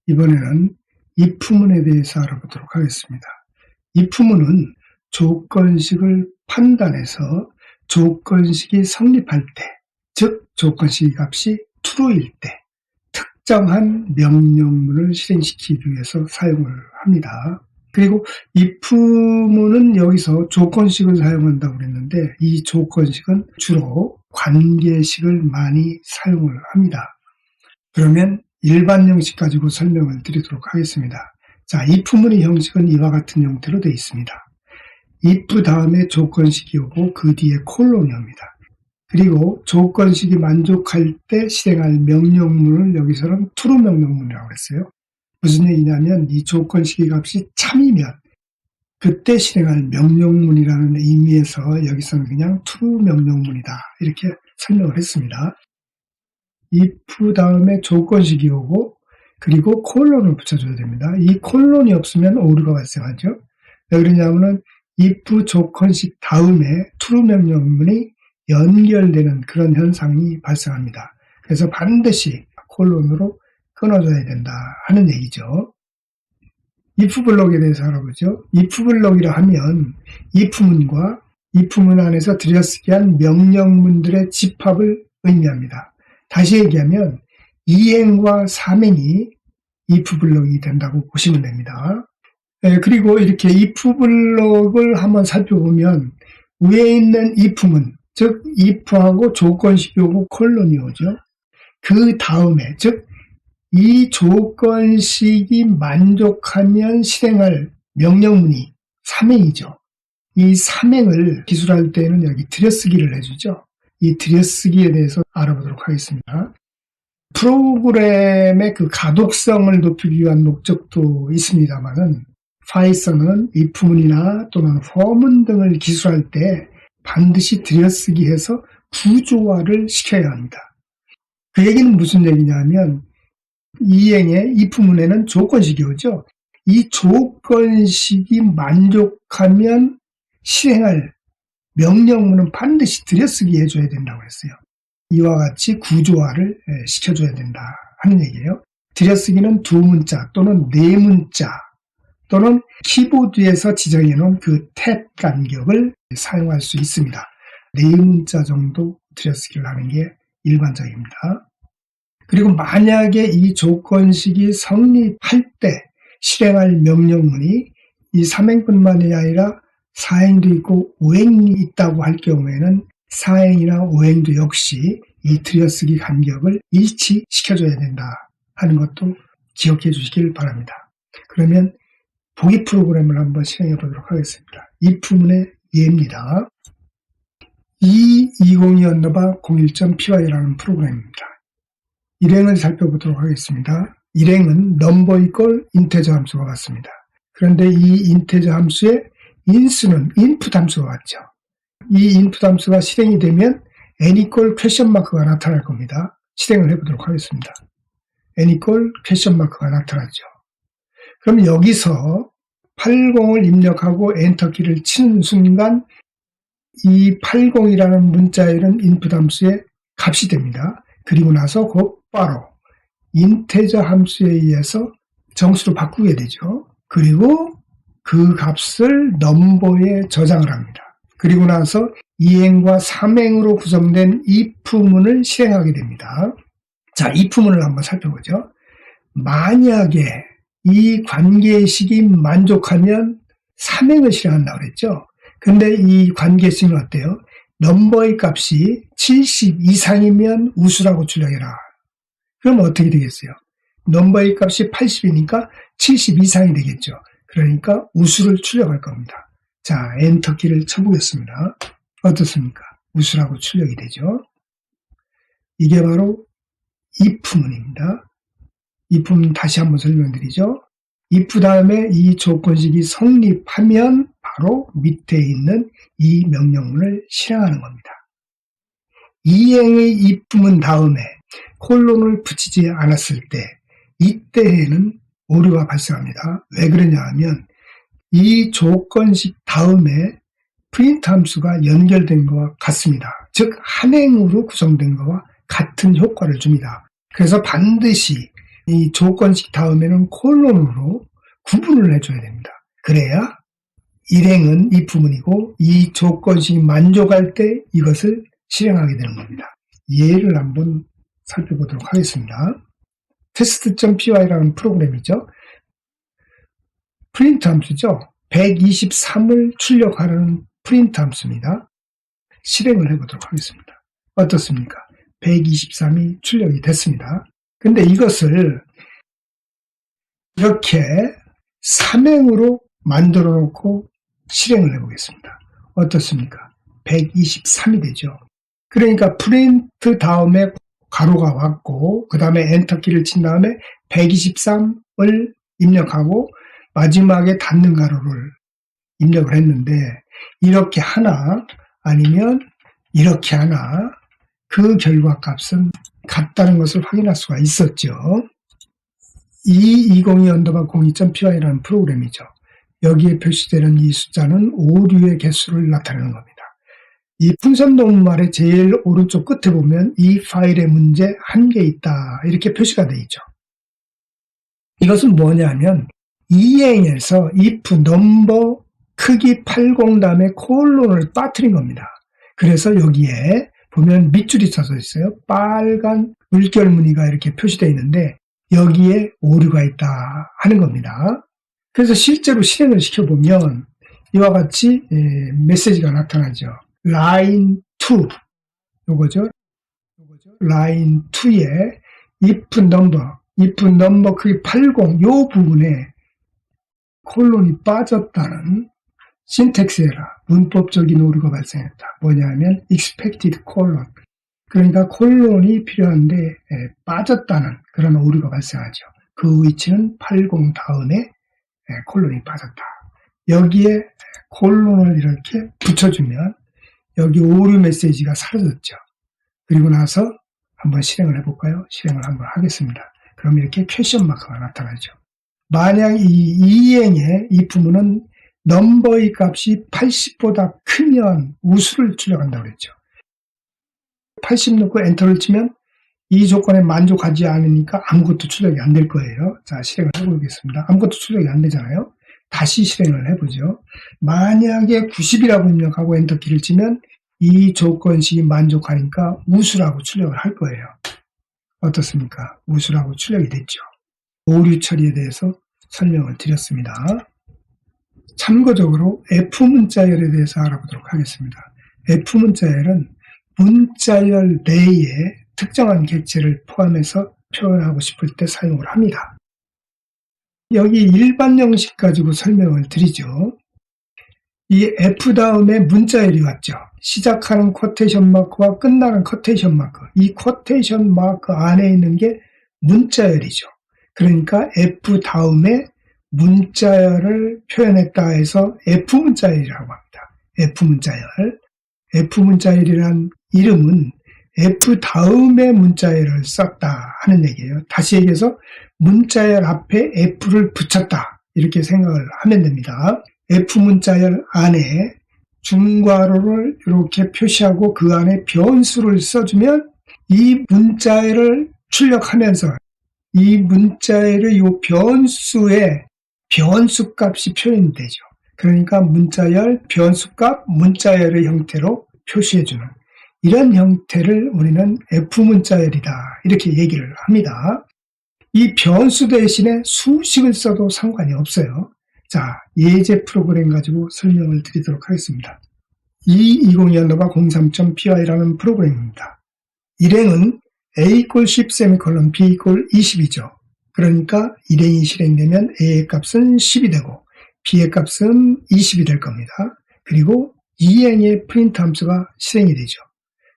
이번에는 if문에 대해서 알아보도록 하겠습니다. if문은 조건식을 판단해서 조건식이 성립할 때, 즉 조건식 값이 true일 때 특정한 명령문을 실행시키기 위해서 사용을 합니다. 그리고 if문은 여기서 조건식을 사용한다고 그랬는데 이 조건식은 주로 관계식을 많이 사용을 합니다. 그러면 일반 형식 가지고 설명을 드리도록 하겠습니다. 자, if문의 형식은 이와 같은 형태로 되어 있습니다. if 다음에 조건식이 오고 그 뒤에 콜론이 옵니다. 그리고 조건식이 만족할 때 실행할 명령문을 여기서는 true 명령문이라고 했어요. 무슨 얘기냐면 이 조건식의 값이 참이면 그때 실행할 명령문이라는 의미에서 여기서는 그냥 true 명령문이다 이렇게 설명을 했습니다. if 다음에 조건식이 오고 그리고 콜론을 붙여줘야 됩니다. 이 콜론이 없으면 오류가 발생하죠. 왜 그러냐면은 if 조건식 다음에 true 명령문이 연결되는 그런 현상이 발생합니다. 그래서 반드시 콜론으로 끊어줘야 된다 하는 얘기죠. if 블록에 대해서 알아보죠. if 블록이라 하면 if문과 if문 안에서 들여쓰기한 명령문들의 집합을 의미합니다. 다시 얘기하면 이행과 삼행이 if 블록이 된다고 보시면 됩니다. 그리고 이렇게 if 블록을 한번 살펴보면 위에 있는 if문, 즉 if하고 조건식이 오고 콜론이 오죠. 그 다음에 즉 이 조건식이 만족하면 실행할 명령문이 삼행이죠. 이 삼행을 기술할 때는 여기 들여쓰기를 해주죠. 이 들여쓰기에 대해서 알아보도록 하겠습니다. 프로그램의 그 가독성을 높이기 위한 목적도 있습니다만은 파이썬은 if문이나 또는 for문 등을 기술할 때 반드시 들여쓰기해서 구조화를 시켜야 합니다. 그 얘기는 무슨 얘기냐면 이행의 if문에는 조건식이 오죠. 이 조건식이 만족하면 실행할 명령문은 반드시 들여쓰기 해줘야 된다고 했어요. 이와 같이 구조화를 시켜줘야 된다 하는 얘기예요. 들여쓰기는 두 문자 또는 네 문자 또는 키보드에서 지정해놓은 그 탭 간격을 사용할 수 있습니다. 네 문자 정도 들여쓰기를 하는 게 일반적입니다. 그리고 만약에 이 조건식이 성립할 때 실행할 명령문이 이 삼행뿐만이 아니라 사행도 있고 오행이 있다고 할 경우에는 사행이나 오행도 역시 이 들여쓰기 간격을 일치시켜줘야 된다 하는 것도 기억해 주시길 바랍니다. 그러면 보기 프로그램을 한번 실행해 보도록 하겠습니다. if문의 예입니다. 220-01.py라는 프로그램입니다. 일행을 살펴보도록 하겠습니다. 일행은 number equal integer 함수가 같습니다. 그런데 이 integer 함수의 인수는 input 함수가 같죠. 이 input 함수가 실행이 되면 n equal question mark가 나타날 겁니다. 실행을 해보도록 하겠습니다. n equal question mark가 나타나죠. 그럼 여기서 80을 입력하고 엔터키를 치는 순간 이 80이라는 문자열은 input 함수의 값이 됩니다. 그리고 나서 곧바로 인테저 함수에 의해서 정수로 바꾸게 되죠. 그리고 그 값을 넘버에 저장을 합니다. 그리고 나서 이행과 삼행으로 구성된 if문을 실행하게 됩니다. 자, if문을 한번 살펴보죠. 만약에 이 관계식이 만족하면 삼행을 실행한다고 그랬죠. 근데 이 관계식은 어때요? 넘버의 값이 70 이상이면 우수라고 출력해라. 그럼 어떻게 되겠어요? 넘버의 값이 80이니까 70 이상이 되겠죠. 그러니까 우수를 출력할 겁니다. 자, 엔터키를 쳐보겠습니다. 어떻습니까? 우수라고 출력이 되죠. 이게 바로 if문입니다. if문 다시 한번 설명드리죠. if 다음에 이 조건식이 성립하면 바로 밑에 있는 이 명령문을 실행하는 겁니다. 이행의 if문 다음에 콜론을 붙이지 않았을 때 이때에는 오류가 발생합니다. 왜 그러냐 하면 이 조건식 다음에 프린트 함수가 연결된 것과 같습니다. 즉 한행으로 구성된 것과 같은 효과를 줍니다. 그래서 반드시 이 조건식 다음에는 콜론으로 구분을 해줘야 됩니다. 그래야 일행은 이 부분이고 이 조건식이 만족할 때 이것을 실행하게 되는 겁니다. 예를 한번 살펴보도록 하겠습니다. test.py라는 프로그램이죠. 프린트 함수죠. 123을 출력하는 프린트 함수입니다. 실행을 해보도록 하겠습니다. 어떻습니까? 123이 출력이 됐습니다. 근데 이것을 이렇게 삼행으로 만들어 놓고 실행을 해보겠습니다. 어떻습니까? 123이 되죠. 그러니까 프린트 다음에 가로가 왔고 그 다음에 엔터키를 친 다음에 123을 입력하고 마지막에 닫는 가로를 입력을 했는데 이렇게 하나 아니면 이렇게 하나 그 결과값은 같다는 것을 확인할 수가 있었죠. 이 2022.02.py라는 프로그램이죠. 여기에 표시되는 이 숫자는 오류의 개수를 나타내는 겁니다. 이 풍선 논문말의 제일 오른쪽 끝에 보면 이 파일에 문제 1개 있다 이렇게 표시가 되어 있죠. 이것은 뭐냐면 이행에서 if number 크기 80 다음에 콜론을 빠뜨린 겁니다. 그래서 여기에 보면 밑줄이 써져 있어요. 빨간 물결 무늬가 이렇게 표시되어 있는데 여기에 오류가 있다 하는 겁니다. 그래서 실제로 실행을 시켜보면 이와 같이 메시지가 나타나죠. 라인 2 요거죠. 라인 2에 if number 크기 80 요 부분에 콜론이 빠졌다는 신텍스 에러, 문법적인 오류가 발생했다. 뭐냐면 expected colon. 그러니까 콜론이 필요한데 빠졌다는 그런 오류가 발생하죠. 그 위치는 80 다음에 콜론이 빠졌다. 여기에 콜론을 이렇게 붙여주면 여기 오류 메시지가 사라졌죠. 그리고 나서 한번 실행을 해볼까요? 실행을 한번 하겠습니다. 그럼 이렇게 퀘션 마크가 나타나죠. 만약 이 이행의 이 부분은 넘버의 값이 80보다 크면 우수를 출력한다고 그랬죠. 80 넣고 엔터를 치면 이 조건에 만족하지 않으니까 아무것도 출력이 안 될 거예요. 자, 실행을 해보겠습니다. 아무것도 출력이 안 되잖아요. 다시 실행을 해보죠. 만약에 90이라고 입력하고 엔터키를 치면 이 조건식이 만족하니까 우수라고 출력을 할 거예요. 어떻습니까? 우수라고 출력이 됐죠. 오류 처리에 대해서 설명을 드렸습니다. 참고적으로 F문자열에 대해서 알아보도록 하겠습니다. F문자열은 문자열 내에 특정한 객체를 포함해서 표현하고 싶을 때 사용을 합니다. 여기 일반 형식 가지고 설명을 드리죠. 이 F 다음에 문자열이 왔죠. 시작하는 쿼테이션 마크와 끝나는 쿼테이션 마크. 이 쿼테이션 마크 안에 있는 게 문자열이죠. 그러니까 F 다음에 문자열을 표현했다 해서 F문자열이라고 합니다. F문자열. F문자열이란 이름은 F 다음에 문자열을 썼다 하는 얘기예요. 다시 얘기해서 문자열 앞에 F를 붙였다 이렇게 생각을 하면 됩니다. F문자열 안에 중괄호를 이렇게 표시하고 그 안에 변수를 써주면 이 문자열을 출력하면서 이 문자열의 이 변수에 변수값이 표현이 되죠. 그러니까 문자열, 변수값, 문자열의 형태로 표시해주는 이런 형태를 우리는 F문자열이다 이렇게 얘기를 합니다. 이 변수 대신에 수식을 써도 상관이 없어요. 자, 예제 프로그램 가지고 설명을 드리도록 하겠습니다. 이 2022.03.py라는 프로그램입니다. 일행은 A = 10, B = 20이죠. 그러니까 일행이 실행되면 A의 값은 10이 되고 B의 값은 20이 될 겁니다. 그리고 이행의 프린트 함수가 실행이 되죠.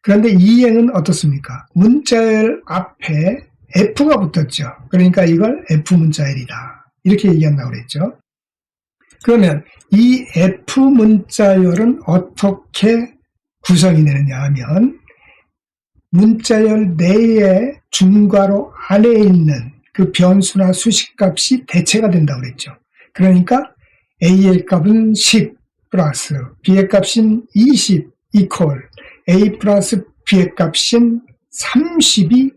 그런데 이행은 어떻습니까? 문자열 앞에 F가 붙었죠. 그러니까 이걸 F문자열이다. 이렇게 얘기한다고 그랬죠. 그러면 이 F문자열은 어떻게 구성이 되느냐 하면 문자열 내에 중괄호 안에 있는 그 변수나 수식값이 대체가 된다고 그랬죠. 그러니까 A의 값은 10 플러스 B의 값인 20 이퀄 A 플러스 B의 값인 30이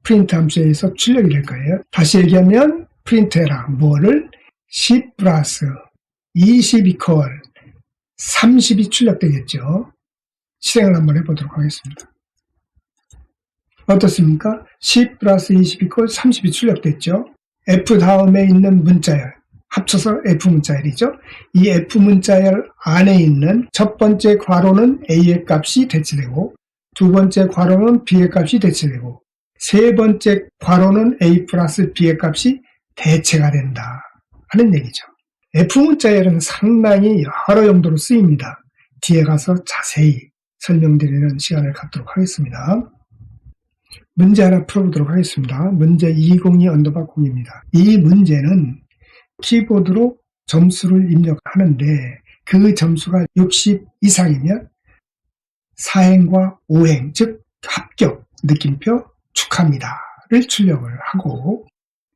프린트 함수에 의해서 출력이 될 거예요. 다시 얘기하면 프린트해라. 뭐를? 10 플러스 20 이퀄 30이 출력되겠죠. 실행을 한번 해보도록 하겠습니다. 어떻습니까? 10 플러스 20 이퀄 30이 출력됐죠. F 다음에 있는 문자열, 합쳐서 F 문자열이죠. 이 F 문자열 안에 있는 첫 번째 괄호는 A의 값이 대체되고, 두 번째 괄호는 B의 값이 대체되고, 세 번째 괄호는 A 플러스 B의 값이 대체가 된다 하는 얘기죠. F 문자열은 상당히 여러 용도로 쓰입니다. 뒤에 가서 자세히 설명드리는 시간을 갖도록 하겠습니다. 문제 하나 풀어보도록 하겠습니다. 문제 202_0입니다. 이 문제는 키보드로 점수를 입력하는데 그 점수가 60 이상이면 사행과 오행, 즉 합격, 느낌표 축하합니다를 출력을 하고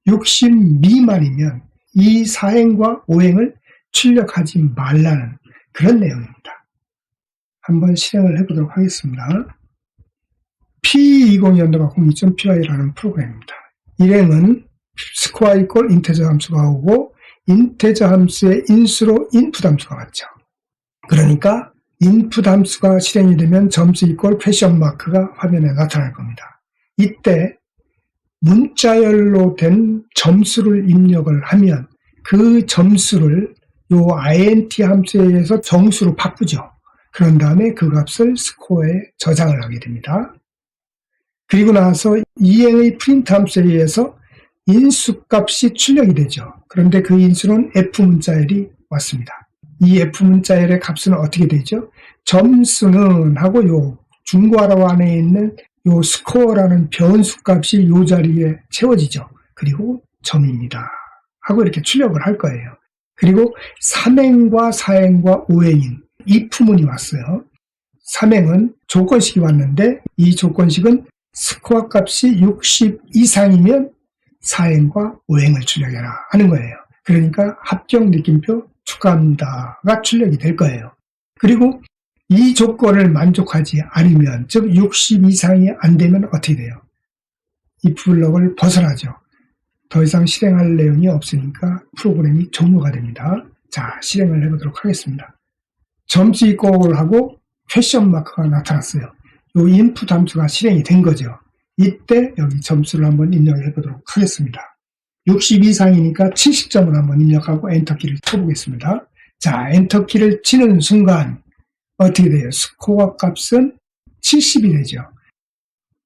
60 미만이면 이 사행과 오행을 출력하지 말라는 그런 내용입니다. 한번 실행을 해보도록 하겠습니다. P20_02.py라는 프로그램입니다. 일행은 스코어 이퀄 인테저 함수가 오고 인테저 함수의 인수로 인풋 함수가 왔죠. 그러니까 인풋 함수가 실행이 되면 점수 이퀄 퀘션 마크가 화면에 나타날 겁니다. 이때 문자열로 된 점수를 입력을 하면 그 점수를 요 int 함수에 의해서 정수로 바꾸죠. 그런 다음에 그 값을 스코어에 저장을 하게 됩니다. 그리고 나서 이행의 프린트 함수에 의해서 인수값이 출력이 되죠. 그런데 그 인수는 F 문자열이 왔습니다. 이 F 문자열의 값은 어떻게 되죠? 점수는 하고 요 중괄호 안에 있는 요 스코어라는 변수 값이 요 자리에 채워지죠. 그리고 점입니다. 하고 이렇게 출력을 할 거예요. 그리고 3행과 4행과 5행인 if문이 왔어요. 3행은 조건식이 왔는데 이 조건식은 스코어 값이 60 이상이면 4행과 5행을 출력해라 하는 거예요. 그러니까 합격 느낌표 축하합니다가 출력이 될 거예요. 그리고 이 조건을 만족하지 않으면, 즉 60 이상이 안 되면 어떻게 돼요? if 블럭을 벗어나죠. 더 이상 실행할 내용이 없으니까 프로그램이 종료가 됩니다. 자, 실행을 해보도록 하겠습니다. 점수 이퀄을 하고 퀘션 마크가 나타났어요. 이 인풋 함수가 실행이 된 거죠. 이때 여기 점수를 한번 입력해 보도록 하겠습니다. 60 이상이니까 70점을 한번 입력하고 엔터키를 쳐보겠습니다. 자, 엔터키를 치는 순간 어떻게 돼요? 스코어 값은 70이 되죠.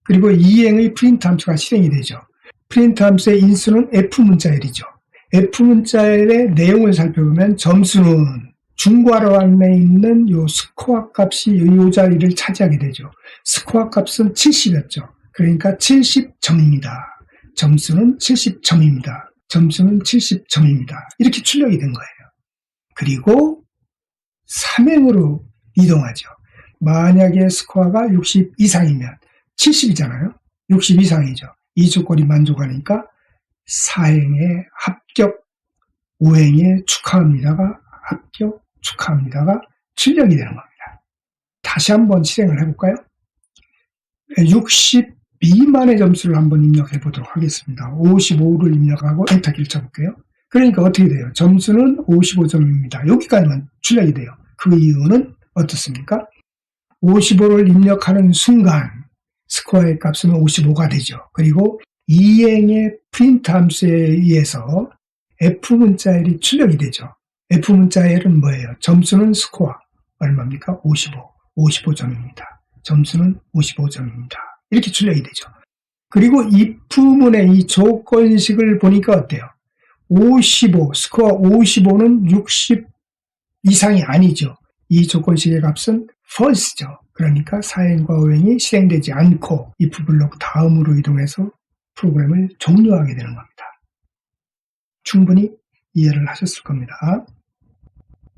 그리고 이행의 프린트 함수가 실행이 되죠. 프린트 함수의 인수는 F 문자열이죠. F 문자열의 내용을 살펴보면 점수는 중괄호 안에 있는 요 스코어 값이 요 자리를 차지하게 되죠. 스코어 값은 70이었죠. 그러니까 70점입니다. 점수는 70점입니다. 점수는 70점입니다. 이렇게 출력이 된 거예요. 그리고 3행으로 이동하죠. 만약에 스코어가 60 이상이면 70이잖아요. 60 이상이죠. 이 조건이 만족하니까 4행의 합격, 5행의 축하합니다가 합격, 축하합니다가 출력이 되는 겁니다. 다시 한번 실행을 해볼까요? 60 미만의 점수를 한번 입력해 보도록 하겠습니다. 55를 입력하고 엔터키를 쳐볼게요. 그러니까 어떻게 돼요? 점수는 55점입니다. 여기까지만 출력이 돼요. 그 이유는 어떻습니까? 55를 입력하는 순간 스코어의 값은 55가 되죠. 그리고 이행의 프린트 함수에 의해서 F 문자열이 출력이 되죠. F 문자열은 뭐예요? 점수는 스코어 얼마입니까? 55점입니다. 점수는 55점입니다. 이렇게 출력이 되죠. 그리고 if문의 이 조건식을 보니까 어때요? 55, 스코어 55는 60 이상이 아니죠. 이 조건식의 값은 false죠. 그러니까 4행과 5행이 실행되지 않고 if 블록 다음으로 이동해서 프로그램을 종료하게 되는 겁니다. 충분히 이해를 하셨을 겁니다.